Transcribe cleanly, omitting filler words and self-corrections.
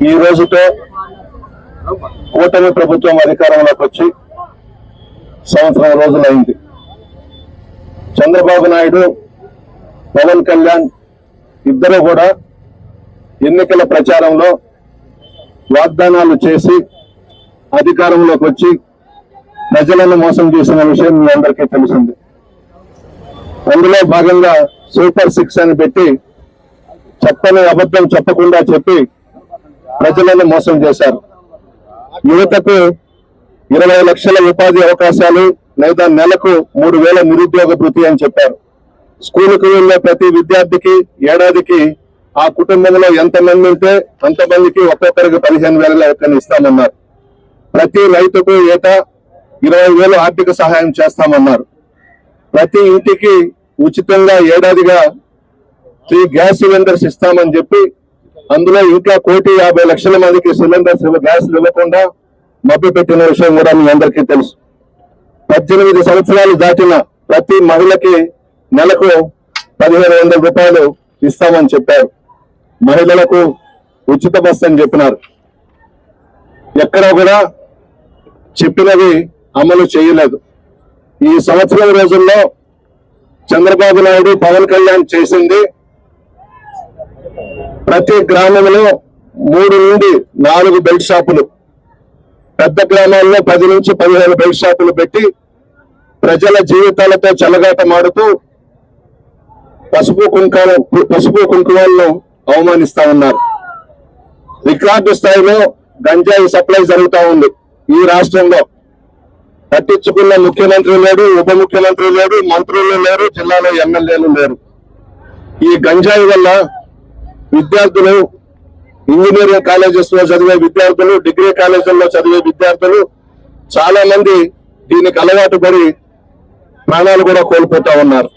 ఈ రోజుతో కూటమి ప్రభుత్వం అధికారంలోకి వచ్చి సంవత్సరం రోజులైంది. చంద్రబాబు నాయుడు, పవన్ కళ్యాణ్ ఇద్దరు కూడా ఎన్నికల ప్రచారంలో వాగ్దానాలు చేసి అధికారంలోకి వచ్చి ప్రజలను మోసం చేసిన విషయం మీ అందరికీ తెలిసింది. అందులో భాగంగా సూపర్ 6 అని పెట్టి చెప్పని అబద్ధం చెప్పకుండా చెప్పి ప్రజలను మోసం చేశారు. యువతకు 20 లక్షల ఉపాధి అవకాశాలు లేదా నెలకు 3,000 నిరుద్యోగ భృతి అని చెప్పారు. స్కూలుకు వెళ్లే ప్రతి విద్యార్థికి ఏడాదికి ఆ కుటుంబంలో ఎంతమంది ఉంటే అంతమందికి ఒక్కొక్కరికి 15,000 లెక్కన ఇస్తామన్నారు. ప్రతి రైతుకు ఏటా 20,000 ఆర్థిక సహాయం చేస్తామన్నారు. ప్రతి ఇంటికి ఉచితంగా ఏడాదిగా 3 గ్యాస్ సిలిండర్స్ ఇస్తామని చెప్పి అందులో ఇంకా 1,50,00,000 మందికి సిలిండర్స్ గ్యాస్ ఇవ్వకుండా మభ్యపెట్టిన విషయం కూడా మీ అందరికీ తెలుసు. 18 సంవత్సరాలు దాటిన ప్రతి మహిళకి నెలకు 1,500 రూపాయలు ఇస్తామని చెప్పారు. మహిళలకు ఉచిత బస్ అని చెప్పినారు. ఎక్కడా కూడా చెప్పినవి అమలు చేయలేదు. ఈ సంవత్సరం రోజుల్లో చంద్రబాబు నాయుడు, పవన్ కళ్యాణ్ చేసింది ప్రతి గ్రామంలో 3 నుండి 4 బెల్ట్ షాపులు, పెద్ద గ్రామాల్లో 10 నుంచి 15 బెల్ట్ షాపులు పెట్టి ప్రజల జీవితాలతో చెలగాటమాడుతూ పసుపు కుంకుమలను అవమానిస్తా ఉన్నారు. రికార్డు స్థాయిలో గంజాయి సప్లై జరుగుతూ ఉంది ఈ రాష్ట్రంలో. పట్టించుకున్న ముఖ్యమంత్రి లేడు, ఉప ముఖ్యమంత్రి లేడు, మంత్రులు లేరు, జిల్లాలో ఎమ్మెల్యేలు లేరు. ఈ గంజాయి వల్ల విద్యార్థులు, ఇంజనీరింగ్ కాలేజెస్ లో చదివే విద్యార్థులు, డిగ్రీ కాలేజీల్లో చదివే విద్యార్థులు చాలా మంది దీనికి అలవాటు పడి ప్రాణాలు కూడా కోల్పోతా ఉన్నారు.